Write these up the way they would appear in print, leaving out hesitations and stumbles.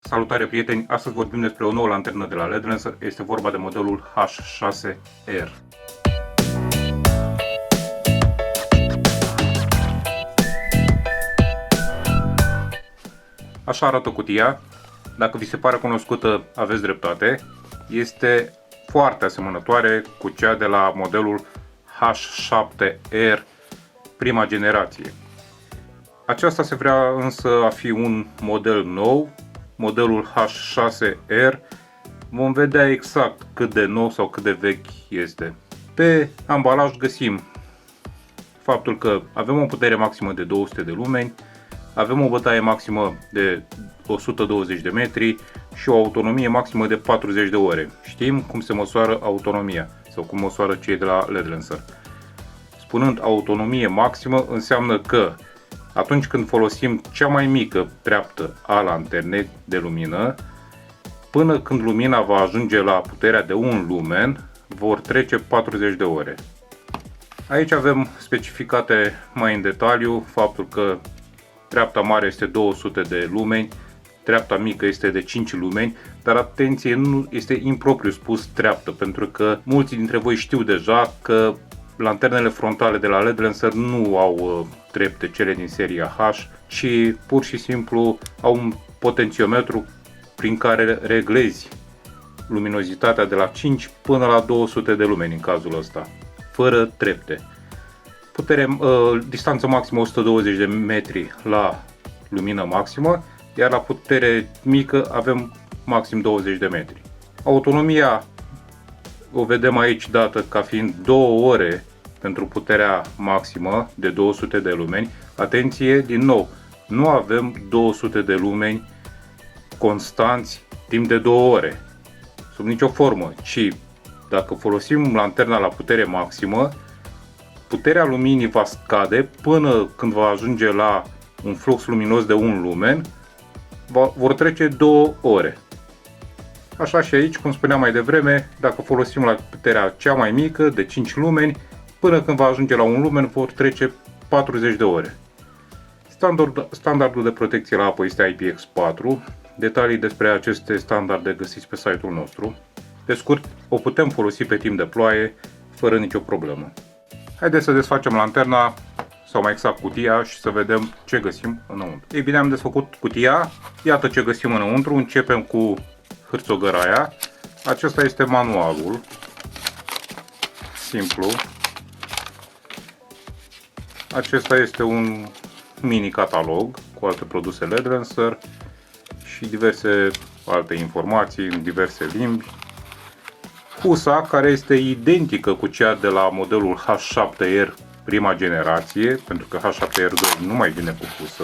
Salutare prieteni, astăzi vorbim despre o nouă lanternă de la LED Lancer, este vorba de modelul H6R. Așa arată cutia, dacă vi se pare cunoscută aveți dreptate, este foarte asemănătoare cu cea de la modelul H7R prima generație. Aceasta se vrea însă a fi un model nou, modelul H6R. Vom vedea exact cât de nou sau cât de vechi este. Pe ambalaj găsim faptul că avem o putere maximă de 200 de lumeni, avem o bătaie maximă de 120 de metri și o autonomie maximă de 40 de ore. Știm cum se măsoară autonomia sau cum măsoară cei de la LED Lancer. Spunând autonomie maximă înseamnă că atunci când folosim cea mai mică treaptă a lanternei de lumină, până când lumina va ajunge la puterea de 1 lumen, vor trece 40 de ore. Aici avem specificate mai în detaliu faptul că treapta mare este 200 de lumeni, treapta mică este de 5 lumeni, dar atenție, nu este impropriu spus treaptă, pentru că mulți dintre voi știu deja că lanternele frontale de la LED Lancer nu au trepte cele din seria H, ci pur și simplu au un potențiometru prin care reglezi luminozitatea de la 5 până la 200 de lumeni în cazul ăsta, fără trepte. Distanță maximă 120 de metri la lumină maximă, iar la putere mică avem maxim 20 de metri. Autonomia o vedem aici dată ca fiind 2 ore pentru puterea maximă de 200 de lumeni. Atenție, din nou, nu avem 200 de lumeni constanți timp de 2 ore, sub nicio formă, ci dacă folosim lanterna la putere maximă, puterea luminii va scade până când va ajunge la un flux luminos de 1 lumen, vor trece 2 ore. Așa și aici, cum spuneam mai devreme, dacă folosim la puterea cea mai mică de 5 lumeni, până când va ajunge la 1 lumen vor trece 40 de ore. Standardul de protecție la apă este IPX4. Detalii despre aceste standarde găsiți pe site-ul nostru. Pe scurt, o putem folosi pe timp de ploaie fără nicio problemă. Haideți să desfacem lanterna, sau mai exact cutia, și să vedem ce găsim înăuntru. Ei bine, am desfăcut cutia, iată ce găsim înăuntru. Începem cu hârțogăraia. Acesta este manualul, simplu. Acesta este un mini catalog cu alte produse LED Lancer și diverse alte informații în diverse limbi. Husa, care este identică cu cea de la modelul H7R prima generație, pentru că H7R2 nu mai vine cu husă.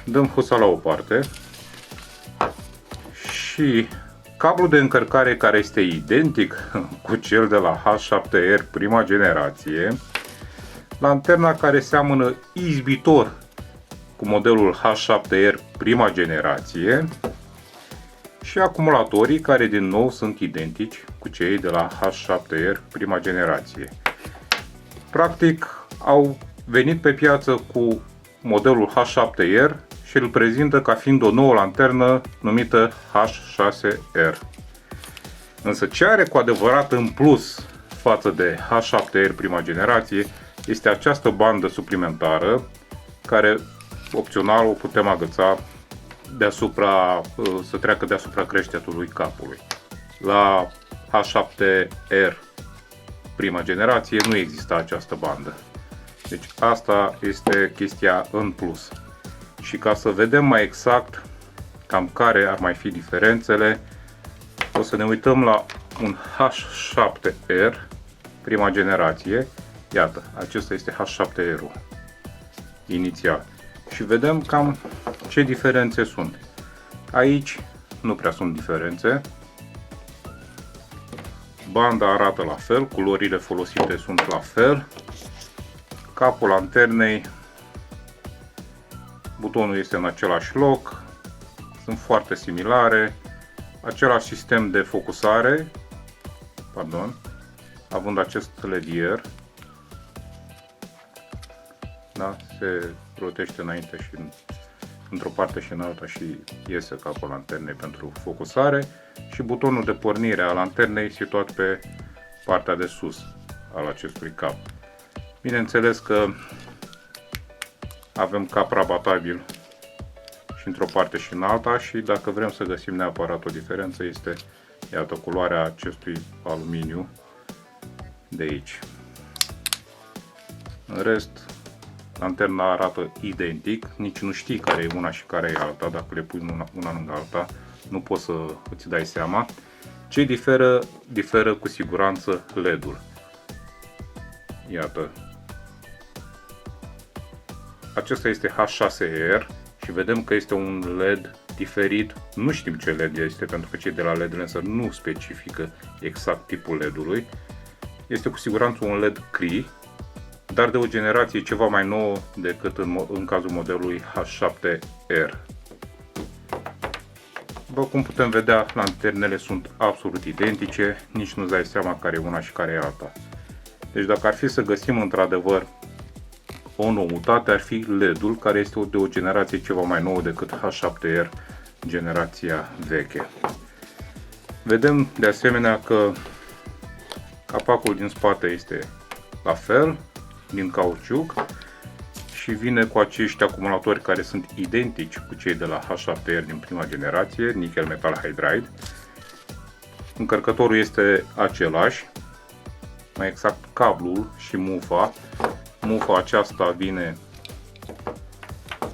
Dăm husa la o parte și cablul de încărcare, care este identic cu cel de la H7R prima generație, lanterna care seamănă izbitor cu modelul H7R prima generație și acumulatorii, care din nou sunt identici cu cei de la H7R prima generație. Practic au venit pe piață cu modelul H7R și îl prezintă ca fiind o nouă lanternă numită H6R. Însă ce are cu adevărat în plus față de H7R prima generație este această bandă suplimentară, care opțional o putem agăța deasupra, să treacă deasupra creștetului capului. La H7R prima generație nu exista această bandă. Deci asta este chestia în plus. Și ca să vedem mai exact cam care ar mai fi diferențele, o să ne uităm la un H7R prima generație. Iată, acesta este H7R-ul inițial. Și vedem cam ce diferențe sunt. Aici nu prea sunt diferențe. Banda arată la fel, culorile folosite sunt la fel. Capul lanternei, butonul este în același loc, sunt foarte similare. Același sistem de focusare, având acest ledier, da, se rotește înainte și într-o parte și în alta și iese capul lanternei pentru focusare și butonul de pornire a lanternei situat pe partea de sus al acestui cap. Bineînțeles că avem cap rabatabil și într-o parte și în alta și dacă vrem să găsim neapărat o diferență este, iată, culoarea acestui aluminiu de aici. În rest, lanterna arată identic, nici nu știi care e una și care e alta, dacă le pui una lângă alta, nu poți să îți dai seama. Ce diferă cu siguranță LED-ul. Iată. Acesta este H6R și vedem că este un LED diferit. Nu știm ce LED este pentru că cei de la LED Lancer nu specifică exact tipul LED-ului. Este cu siguranță un LED Cree, dar de o generație ceva mai nouă decât în cazul modelului H7R. După cum putem vedea, lanternele sunt absolut identice, nici nu-ți dai seama care e una și care e alta. Deci dacă ar fi să găsim într-adevăr o noutate, ar fi LED-ul, care este de o generație ceva mai nouă decât H7R, generația veche. Vedem de asemenea că capacul din spate este la fel, din cauciuc, și vine cu acești acumulatori care sunt identici cu cei de la H7R din prima generație, nickel metal hydride. Încărcătorul este același, mai exact cablul și mufa. Mufa aceasta vine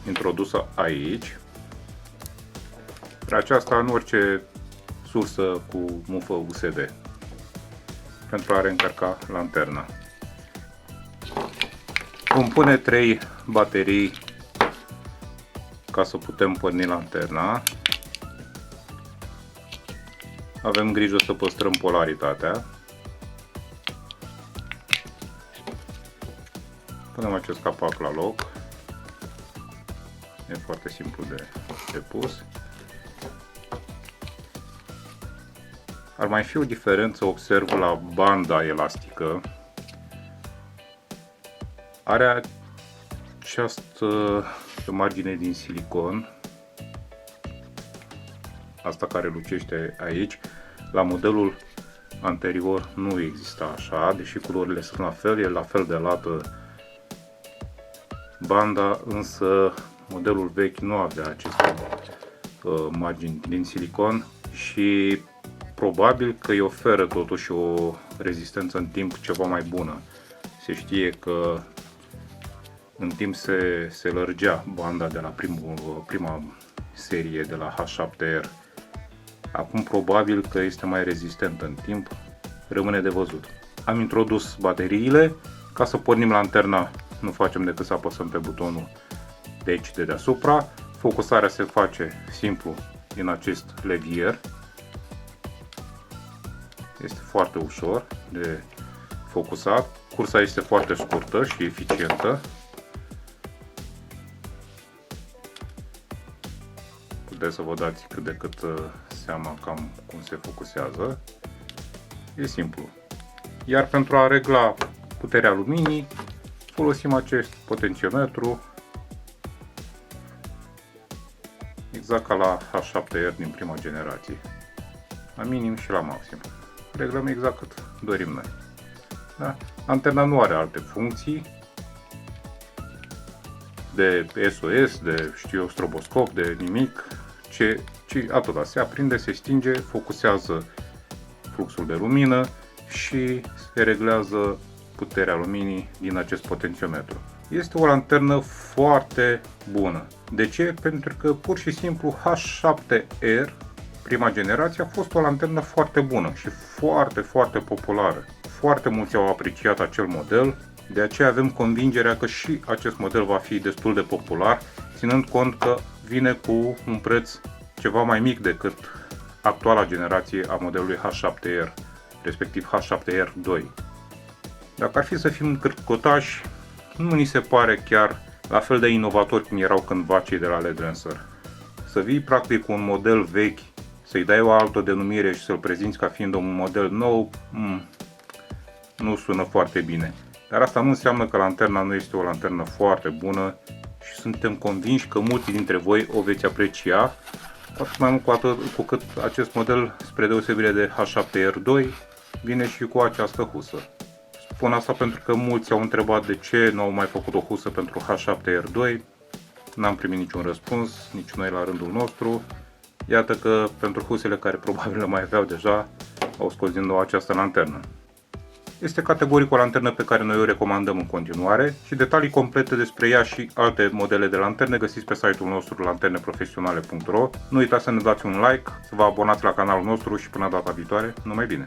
introdusă aici. Aceasta în orice sursă cu mufă USB pentru a reîncărca lanterna. Vom pune 3 baterii ca să putem porni lanterna. Avem grijă să păstrăm polaritatea. Punem acest capac la loc. E foarte simplu de pus. Ar mai fi o diferență, observ, la banda elastică. Are această margine din silicon, asta care lucește aici. La modelul anterior nu exista așa, deși culorile sunt la fel, e la fel de lată banda, însă modelul vechi nu avea aceste margini din silicon și probabil că îi oferă totuși o rezistență în timp ceva mai bună. Se știe că în timp se lărgea banda de la prima serie de la H7R. Acum probabil că este mai rezistentă în timp, rămâne de văzut. Am introdus bateriile. Ca să pornim lanterna nu facem decât să apăsăm pe butonul de aici de deasupra. Focusarea se face simplu din acest levier. Este foarte ușor de focusat. Cursa este foarte scurtă și eficientă. Puteți să vă dați cât de cât seama cam cum se focusează. E simplu. Iar pentru a regla puterea luminii folosim acest potențiometru, exact ca la H7R din prima generație, la minim și la maxim. Reglăm exact cât dorim noi. Da? Lanterna nu are alte funcții de SOS, de stroboscop, de nimic, ci atâta. Se aprinde, se stinge, focusează fluxul de lumină și se reglează puterea luminii din acest potențiometru. Este o lanternă foarte bună. De ce? Pentru că pur și simplu H7R, prima generație, a fost o lanternă foarte bună și foarte populară. Foarte mulți au apreciat acel model, de aceea avem convingerea că și acest model va fi destul de popular, ținând cont că vine cu un preț ceva mai mic decât actuala generație a modelului H7R, respectiv H7R2. Dacă ar fi să fim cârcotași, nu ni se pare chiar la fel de inovatori cum erau cândva cei de la LED Lancer. Să vii practic cu un model vechi, să-i dai o altă denumire și să-l prezinți ca fiind un model nou, nu sună foarte bine. Dar asta nu înseamnă că lanterna nu este o lanternă foarte bună și suntem convinși că mulți dintre voi o veți aprecia, cu atât mai mult cu cât acest model, spre deosebire de H7R2, vine și cu această husă. Spun asta pentru că mulți au întrebat de ce nu au mai făcut o husă pentru H7R2, n-am primit niciun răspuns, nici noi la rândul nostru. Iată că pentru husele care probabil le mai aveau deja, au scos din nou această lanternă. Este categoric o lanternă pe care noi o recomandăm în continuare și detalii complete despre ea și alte modele de lanterne găsiți pe site-ul nostru lanterneprofesionale.ro. Nu uitați să ne dați un like, să vă abonați la canalul nostru și până data viitoare, numai bine!